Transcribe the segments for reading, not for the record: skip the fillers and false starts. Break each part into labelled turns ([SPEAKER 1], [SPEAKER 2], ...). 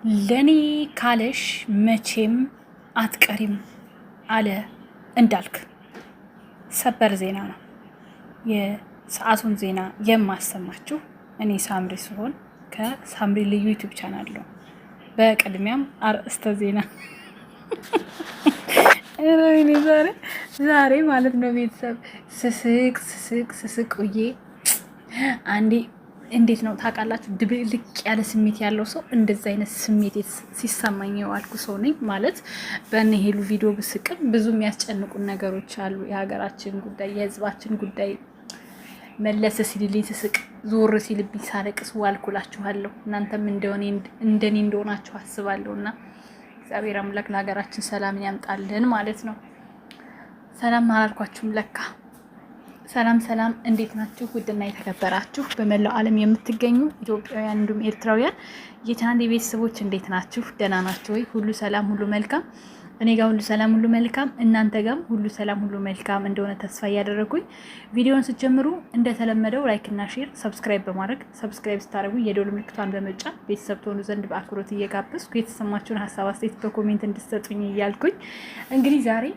[SPEAKER 1] ለኔ ካለሽ መቼም አትቀሪም አለ እንዳልክ። ሰበር ዜና ነው። የሰዓቱን ዜና የማሰማችሁ እኔ ሳምሪ ሲሆን ከሳምሪ ልዩ ዩቲዩብ ቻናል ነው። በቅድሚያም አርእስተ ዜና ዛሬ ማለት ነው ቤተሰብ ስስቅ ውዬ አንዴ እንዴት ነው ታውቃላችሁ? ድብልቅ ያለ ስሜት ያለው ሰው እንደዛ አይነት ስሜት ሲሰማኝ የዋልኩ ሰው ነኝ ማለት። በእነ ሄሉ ቪዲዮ ብስቅም ብዙ የሚያስጨንቁን ነገሮች አሉ። የሀገራችን ጉዳይ፣ የህዝባችን ጉዳይ መለሰ ሲልልኝ ስስቅ፣ ዞር ሲልብኝ ሳለቅስ ዋልኩላችኋለሁ። እናንተም እንደኔ እንደሆናችሁ አስባለሁ። እና እግዚአብሔር አምላክ ለሀገራችን ሰላም ያምጣልን ማለት ነው። ሰላም አላልኳችሁም ለካ። ሰላም እንዴት ናችሁ? ውድና የተከበራችሁ በመላው ዓለም የምትገኙ ኢትዮጵያውያን እንዲሁም ኤርትራውያን የቻናሌ ቤተሰቦች እንዴት ናችሁ? ደህና ናችሁ ወይ? ሁሉ ሰላም ሁሉ መልካም። እኔ ጋር ሁሉ ሰላም ሁሉ መልካም፣ እናንተ ጋርም ሁሉ ሰላም ሁሉ መልካም እንደሆነ ተስፋ እያደረጉኝ ቪዲዮውን ስትጀምሩ እንደተለመደው ላይክ እና ሼር፣ ሰብስክራይብ በማድረግ ሰብስክራይብ ስታደርጉ የደወል ምልክቷን በመጫን ቤተሰብ ትሆኑ ዘንድ በአክብሮት እየጋበዝኩ የተሰማችሁን ሀሳብ አስተያየት በኮሜንት እንድትሰጡኝ እያልኩኝ እንግዲህ ዛሬ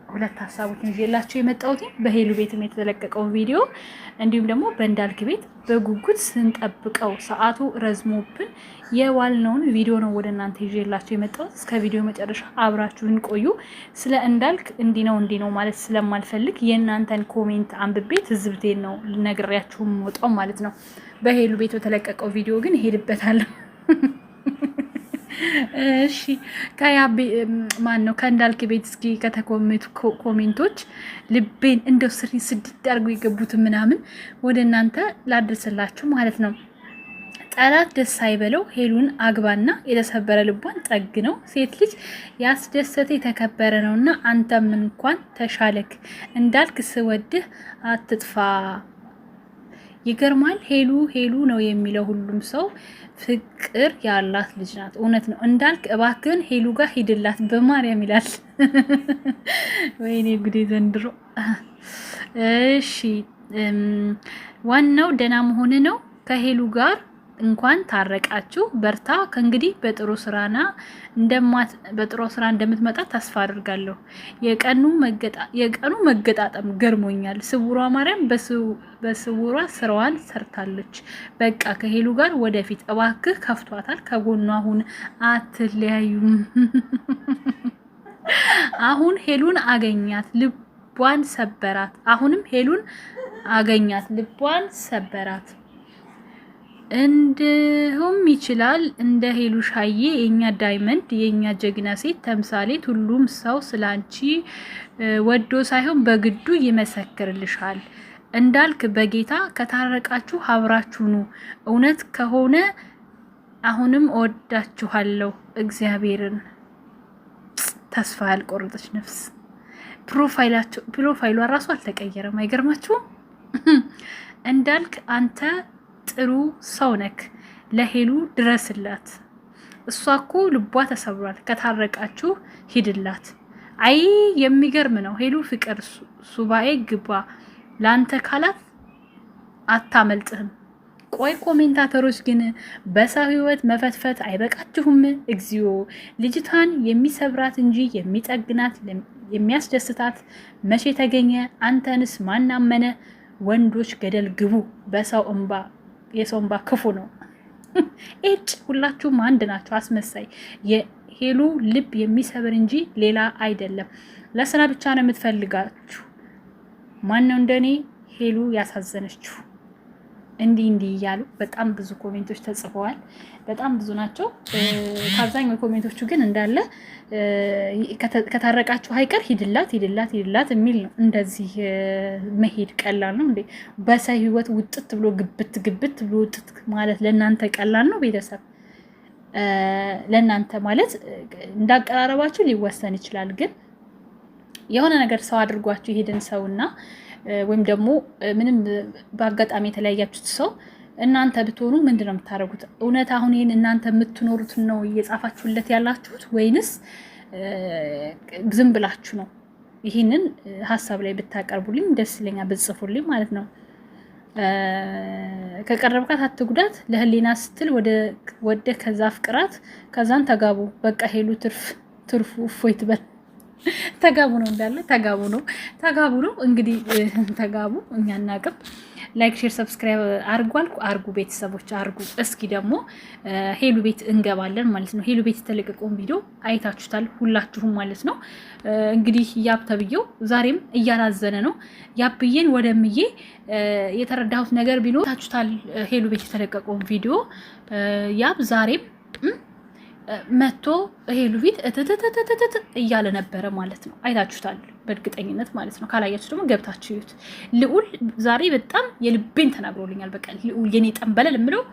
[SPEAKER 1] ሁለት ሀሳቦችን ይዤላችሁ የመጣሁት በሄሉ ቤትም የተለቀቀው ቪዲዮ እንዲሁም ደግሞ በእንዳልክ ቤት በጉጉት ስንጠብቀው ሰዓቱ ረዝሞብን የዋልነውን ቪዲዮ ነው ወደ እናንተ ይዤላችሁ የመጣሁት። እስከ ቪዲዮ መጨረሻ አብራችሁን ቆዩ። ስለ እንዳልክ እንዲህ ነው ማለት ስለማልፈልግ የእናንተን ኮሜንት አንብቤ ትዝብቴን ነው ልነግሬያችሁም ወጣው ማለት ነው። በሄሉ ቤት በተለቀቀው ቪዲዮ ግን እሄድበታለሁ። እሺ ከያቤ ማን ነው ከእንዳልክ ቤት እስኪ ከተኮሜንቱ ኮሜንቶች ልቤን እንደው ስድት አድርጎ የገቡት ምናምን ወደ እናንተ ላድርስላችሁ ማለት ነው። ጠላት ደስ አይበለው፣ ሄሉን አግባና የተሰበረ ልቧን ጠግ ነው። ሴት ልጅ ያስደሰተ የተከበረ ነውና አንተም እንኳን ተሻለክ። እንዳልክ ስወድህ አትጥፋ። ይገርማል። ሄሉ ነው የሚለው ሁሉም ሰው ፍቅር ያላት ልጅ ናት። እውነት ነው እንዳልክ፣ እባክህን ሄሉ ጋር ሂድላት በማርያም ይላል። ወይኔ ጉዴ ዘንድሮ። እሺ ዋናው ደህና መሆን ነው። ከሄሉ ጋር እንኳን ታረቃችሁ፣ በርታ። ከእንግዲህ በጥሩ ስራ እንደምትመጣ ተስፋ አድርጋለሁ። የቀኑ መገጣጠም ገርሞኛል። ስውሯ ማርያም በስውሯ ስራዋን ሰርታለች። በቃ ከሄሉ ጋር ወደፊት እባክህ። ከፍቷታል፣ ከጎኗ አሁን አትለያዩም። አሁን ሄሉን አገኛት፣ ልቧን ሰበራት። አሁንም ሄሉን አገኛት፣ ልቧን ሰበራት። እንዲሁም ይችላል እንደ ሄሉ ሻዬ የኛ ዳይመንድ የኛ ጀግና ሴት ተምሳሌት። ሁሉም ሰው ስላንቺ ወዶ ሳይሆን በግዱ ይመሰክርልሻል። እንዳልክ በጌታ ከታረቃችሁ አብራችሁ ኑ። እውነት ከሆነ አሁንም እወዳችኋለሁ። እግዚአብሔርን ተስፋ ያልቆረጠች ነፍስ። ፕሮፋይሏ ራሱ አልተቀየረም። አይገርማችሁም? እንዳልክ አንተ ጥሩ ሰው ነክ፣ ለሄሉ ድረስላት። እሷ እኮ ልቧ ተሰብሯል። ከታረቃችሁ ሂድላት። አይ የሚገርም ነው። ሄሉ ፍቅር ሱባኤ ግባ፣ ላንተ ካላት አታመልጥህም። ቆይ ኮሜንታተሮች ግን በሰው ህይወት መፈትፈት አይበቃችሁም? እግዚኦ! ልጅቷን የሚሰብራት እንጂ የሚጠግናት የሚያስደስታት መቼ ተገኘ? አንተንስ ማናመነ? ወንዶች ገደል ግቡ። በሰው እንባ የሰው እንባ ክፉ ነው። እጭ ሁላችሁም አንድ ናቸው። አስመሳይ። የሄሉ ልብ የሚሰብር እንጂ ሌላ አይደለም። ለስራ ብቻ ነው የምትፈልጋችሁ። ማን ነው እንደኔ ሄሉ ያሳዘነችው? እንዲህ እያሉ በጣም ብዙ ኮሜንቶች ተጽፈዋል። በጣም ብዙ ናቸው። ከአብዛኛው ኮሜንቶቹ ግን እንዳለ ከታረቃችሁ አይቀር ሂድላት የሚል ነው። እንደዚህ መሄድ ቀላል ነው እንዴ? በሰው ህይወት ውጥት ብሎ ግብት ብሎ ውጥት ማለት ለእናንተ ቀላል ነው? ቤተሰብ ለእናንተ ማለት እንዳቀራረባችሁ ሊወሰን ይችላል። ግን የሆነ ነገር ሰው አድርጓችሁ የሄደን ሰውና ወይም ደግሞ ምንም በአጋጣሚ የተለያያችሁት ሰው እናንተ ብትሆኑ ምንድን ነው የምታደርጉት? እውነት አሁን ይሄን እናንተ የምትኖሩትን ነው እየጻፋችሁለት ያላችሁት ወይንስ ዝም ብላችሁ ነው? ይህንን ሀሳብ ላይ ብታቀርቡልኝ ደስ ይለኛል፣ ብጽፉልኝ ማለት ነው። ከቀረብካት አትጉዳት፣ ለህሊና ስትል ወደ ከዛ ፍቅራት፣ ከዛን ተጋቡ። በቃ ሄሉ ትርፉ እፎይ ትበል። ተጋቡ ነው እንዳለ ተጋቡ ነው እንግዲህ ተጋቡ። እኛ እናቅም። ላይክ ሼር ሰብስክራይብ አርጉ ቤተሰቦች አርጉ። እስኪ ደግሞ ሄሉ ቤት እንገባለን ማለት ነው። ሄሉ ቤት የተለቀቀውን ቪዲዮ አይታችሁታል ሁላችሁም ማለት ነው። እንግዲህ ያብ ተብዬው ዛሬም እያላዘነ ነው። ያብዬን ወደምዬ የተረዳሁት ነገር ቢኖር አይታችሁታል። ሄሉ ቤት የተለቀቀውን ቪዲዮ ያብ ዛሬም መቶ ሄሉ ፊት እትትትትት እያለ ነበረ ማለት ነው። አይታችሁታል በእርግጠኝነት ማለት ነው። ካላያችሁ ደግሞ ገብታችሁ እዩት። ልዑል ዛሬ በጣም የልቤን ተናግሮልኛል። በቃ ልዑል የኔ ጠንበለል የምለው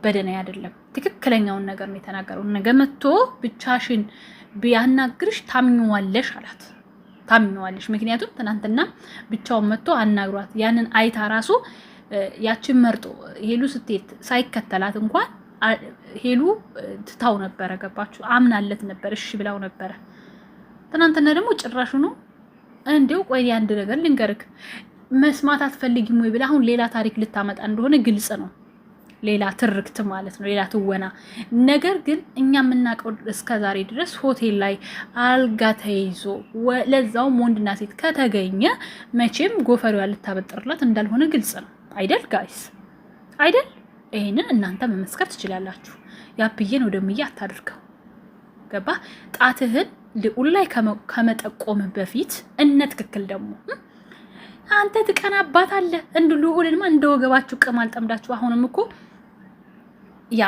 [SPEAKER 1] በደህና አይደለም፣ ትክክለኛውን ነገር ነው የተናገረው። ነገ መቶ ብቻሽን ቢያናግርሽ ታምኚዋለሽ አላት። ታምኚዋለሽ። ምክንያቱም ትናንትና ብቻውን መቶ አናግሯት ያንን አይታ ራሱ ያችን መርጦ ሄሉ ስትሄድ ሳይከተላት እንኳን ሄሉ ትታው ነበረ። ገባችሁ? አምናለት ነበር፣ እሺ ብላው ነበረ። ትናንትና ደግሞ ጭራሹ ነው እንዴው። ቆይ አንድ ነገር ልንገርክ፣ መስማት አትፈልጊም ወይ ብላ አሁን ሌላ ታሪክ ልታመጣ እንደሆነ ግልጽ ነው። ሌላ ትርክት ማለት ነው፣ ሌላ ትወና ነገር። ግን እኛ የምናውቀው እስከዛሬ ድረስ ሆቴል ላይ አልጋ ተይዞ ለዛውም ወንድና ሴት ከተገኘ መቼም ጎፈሬዋ ልታበጥርላት እንዳልሆነ ግልጽ ነው አይደል ጋይስ? አይደል? ይሄንን እናንተ መመስከር ትችላላችሁ። ያብዬን ወደምዬ አታድርገው። ገባ? ጣትህን ልዑል ላይ ከመጠቆም በፊት ትክክል ደግሞ አንተ ትቀናባታለህ። እንዱ ልዑልንማ እንደወገባችሁ ቅማል ጠምዳችሁ። አሁንም እኮ ያ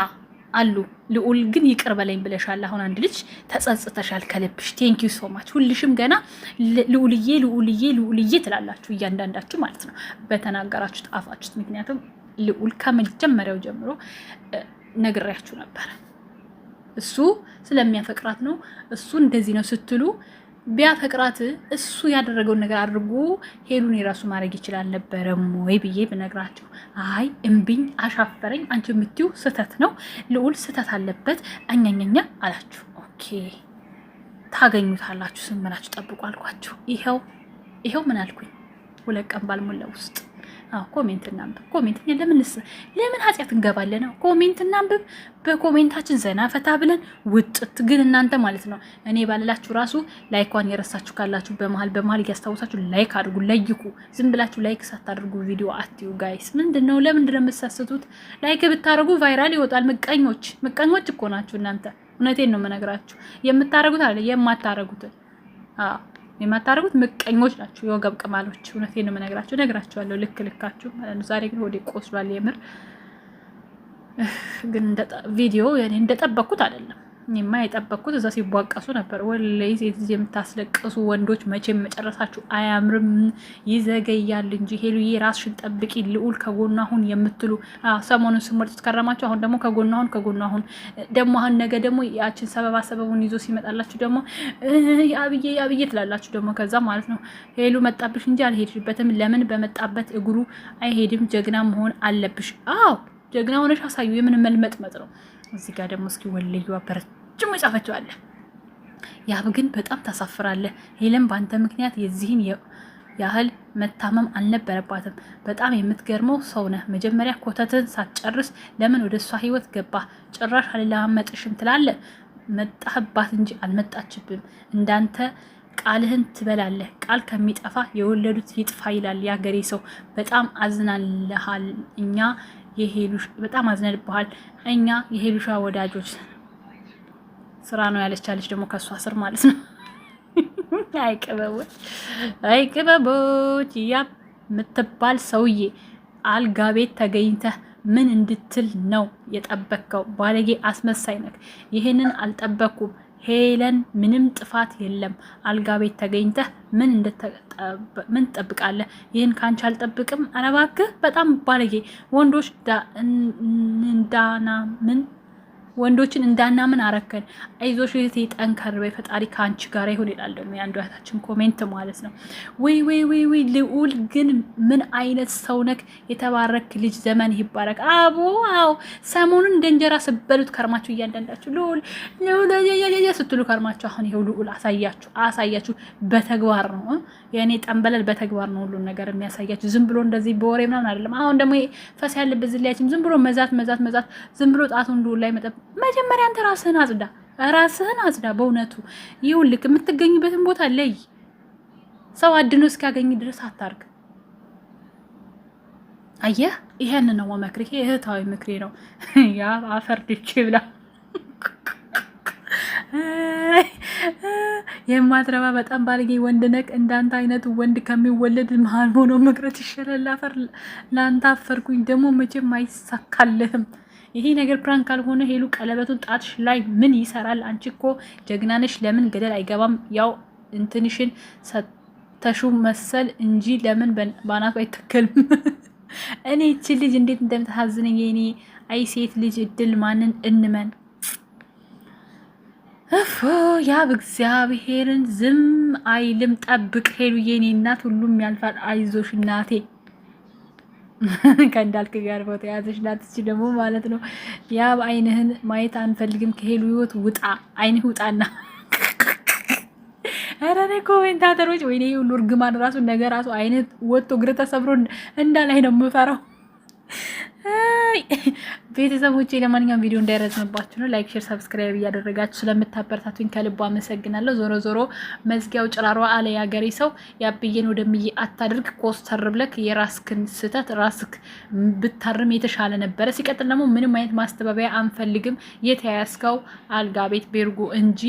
[SPEAKER 1] አሉ ልዑል ግን ይቅር በለኝ ብለሻል። አሁን አንድ ልጅ ተጸጽተሻል ከልብሽ። ቴንክ ዩ ሶ ማች። ሁልሽም ገና ልዑልዬ ትላላችሁ እያንዳንዳችሁ ማለት ነው በተናገራችሁ ጣፋችሁት። ምክንያቱም ልዑል ከመጀመሪያው ጀምሮ ነግሬያችሁ ነበር። እሱ ስለሚያፈቅራት ነው። እሱ እንደዚህ ነው ስትሉ ቢያፈቅራት እሱ ያደረገውን ነገር አድርጎ ሄሉን የራሱ ማድረግ ይችላል ነበረም ወይ ብዬ ብነግራችሁ፣ አይ እምቢኝ አሻፈረኝ፣ አንቺ የምትይው ስህተት ነው፣ ልዑል ስህተት አለበት አኛኛኛ አላችሁ። ኦኬ ታገኙታላችሁ፣ ስምናችሁ ጠብቁ አልኳችሁ። ይኸው ምን አልኩኝ? 2 ቀን ባልሞላ ውስጥ ኮሜንት እናንብብ። ኮሜንት ለምን ኃጢአት እንገባለን? ኮሜንት እናንብብ። በኮሜንታችን ዘና ፈታ ብለን ውጥት። ግን እናንተ ማለት ነው እኔ ባልላችሁ ራሱ ላይኳን የረሳችሁ ካላችሁ በመሀል እያስታወሳችሁ ላይክ አድርጉ፣ ለይኩ። ዝም ብላችሁ ላይክ ሳታደርጉ ቪዲዮ አትዩ ጋይስ። ምንድነው? ለምንድነው የምትሳስቱት? ላይክ ብታደርጉ ቫይራል ይወጣል። ምቀኞች እኮ ናችሁ እናንተ። እውነቴን ነው የምነግራችሁ። የምታረጉት አለ የማታረጉት የማታረጉት ምቀኞች ናችሁ፣ የወገብ ቅማሎች። እውነቴን ነው የምነግራችሁ፣ እነግራችኋለሁ ልካችሁ ማለት ነው። ዛሬ ግን ወደ ቆስሏል የምር። ግን ቪዲዮ እንደጠበቅኩት አይደለም። እኔማ የጠበቅኩት እዛ ሲቧቀሱ ነበር። ወላሂ ሴት የምታስለቅሱ ወንዶች መቼም መጨረሳችሁ አያምርም፣ ይዘገያል እንጂ። ሄሉዬ ራስሽን ጠብቂ፣ ልዑል ከጎኗ አሁን የምትሉ ሰሞኑን ስመርጡት ከረማችሁ። አሁን ደግሞ ከጎኗ አሁን ደግሞ አሁን ነገ ደግሞ ያችን ሰበቡን ይዞ ሲመጣላችሁ ደግሞ ያብዬ ትላላችሁ ደግሞ። ከዛ ማለት ነው ሄሉ መጣብሽ እንጂ አልሄድሽበትም። ለምን በመጣበት እግሩ አይሄድም? ጀግና መሆን አለብሽ። አዎ ጀግና ሆነሽ አሳዩ። የምን መልመጥመጥ ነው? እዚህ ጋር ደግሞ እስኪ ወልዩ በረጅሙ ይጻፈችዋለህ። ያብ ግን በጣም ታሳፍራለህ። ሄለን በአንተ ምክንያት የዚህን ያህል መታመም አልነበረባትም። በጣም የምትገርመው ሰው ነህ። መጀመሪያ ኮተትን ሳትጨርስ ለምን ወደ እሷ ህይወት ገባ? ጭራሽ አልላመጥሽም ትላለህ። መጣህባት እንጂ አልመጣችብም። እንዳንተ ቃልህን ትበላለህ። ቃል ከሚጠፋ የወለዱት ይጥፋ ይላል ያገሬ ሰው። በጣም አዝናልሃል። በጣም አዝነንብሃል። እኛ የሄሉሻ ወዳጆች ስራ ነው ያለቻለች ደግሞ ከሷ ስር ማለት ነው። አይቅበቦች ያ የምትባል ሰውዬ አልጋ ቤት ተገኝተህ ምን እንድትል ነው የጠበቅከው? ባለጌ አስመሳይ ነህ። ይህንን አልጠበኩም። ሄለን ምንም ጥፋት የለም። አልጋ ቤት ተገኝተህ ምን ትጠብቃለህ? ይህን ካንቺ አልጠብቅም። ኧረ እባክህ በጣም ባለጌ ወንዶች ወንዶችን እንዳናምን አረከን። አይዞሽ እህቴ ጠንከር በይ፣ ፈጣሪ ከአንቺ ጋር ይሁን ይላል ደግሞ የአንዱ እህታችን ኮሜንት ማለት ነው። ወይ ወይ ወይ ወይ ልዑል ግን ምን አይነት ሰው ነክ! የተባረክ ልጅ ዘመን ይባረክ። አቦ አዎ፣ ሰሞኑን እንደ እንጀራ ስበሉት ከርማችሁ እያንዳንዳችሁ ልዑል ስትሉ ከርማችሁ። አሁን ይኸው ልዑል አሳያችሁ። በተግባር ነው የእኔ ጠንበለል፣ በተግባር ነው ሁሉን ነገር የሚያሳያችሁ። ዝም ብሎ እንደዚህ በወሬ ምናምን አይደለም። አሁን ደግሞ ፈስ ያለበት ዝላያችን ዝም ብሎ መዛት፣ ዝም ብሎ ጣቱን ልዑል ላይ መጠብ። መጀመሪያ አንተ ራስህን አጽዳ። በእውነቱ ይኸውልህ የምትገኝበትን ቦታ ለይ። ሰው አድኖ እስኪያገኝ ድረስ አታርግ። አየህ፣ ይሄን ነው መክሬ፣ እህታዊ ምክሬ ነው። ያ አፈርድቼ ብላ የማትረባ በጣም ባለጌ ወንድ ነክ። እንዳንተ አይነቱ ወንድ ከሚወለድ መሀል ሆኖ መቅረት ይሻላል። አፈር ለአንተ አፈርኩኝ። ደግሞ መቼም አይሳካልህም ይሄ ነገር። ፕራንክ ካልሆነ ሄሉ ቀለበቱን ጣትሽ ላይ ምን ይሰራል? አንቺ እኮ ጀግናነሽ። ለምን ገደል አይገባም? ያው እንትንሽን ሰተሹ መሰል እንጂ ለምን ባናቱ አይተከልም? እኔ እቺ ልጅ እንዴት እንደምታሳዝነኝ የኔ አይ ሴት ልጅ እድል ማንን እንመን? እፎ ያ እግዚአብሔርን ዝም አይልም። ጠብቅ ሄሉ የኔ እናት፣ ሁሉም ያልፋል። አይዞሽ እናቴ። ከእንዳልክ ጋር ፎቶ ያዘሽ ናትች ደግሞ ማለት ነው። ያ አይንህን ማየት አንፈልግም። ከሄሉ ህይወት ውጣ፣ አይንህ ውጣና። ኧረ እኔ ኮሜንታተሮች ወይኔ ሁሉ እርግማን ራሱ ነገር ራሱ አይነት ወጥቶ እግር ተሰብሮ እንዳላይ ነው የምፈራው። ቤተሰቦቼ ለማንኛውም ቪዲዮ እንዳይረዝምባችሁ ነው ላይክ፣ ሼር፣ ሰብስክራይብ እያደረጋችሁ ስለምታበረታቱኝ ከልቧ አመሰግናለሁ። ዞሮ ዞሮ መዝጊያው ጭራሯ አለ ያገሬ ሰው። ያብዬን ወደምዬ አታድርግ። ኮስተር ብለክ የራስክን ስህተት ራስክ ብታርም የተሻለ ነበረ። ሲቀጥል ደግሞ ምንም አይነት ማስተባበያ አንፈልግም። የተያያዝከው አልጋ ቤት ቤርጎ እንጂ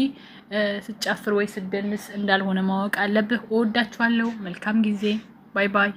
[SPEAKER 1] ስጨፍር ወይ ስደንስ እንዳልሆነ ማወቅ አለብህ። እወዳችኋለሁ። መልካም ጊዜ። ባይ ባይ።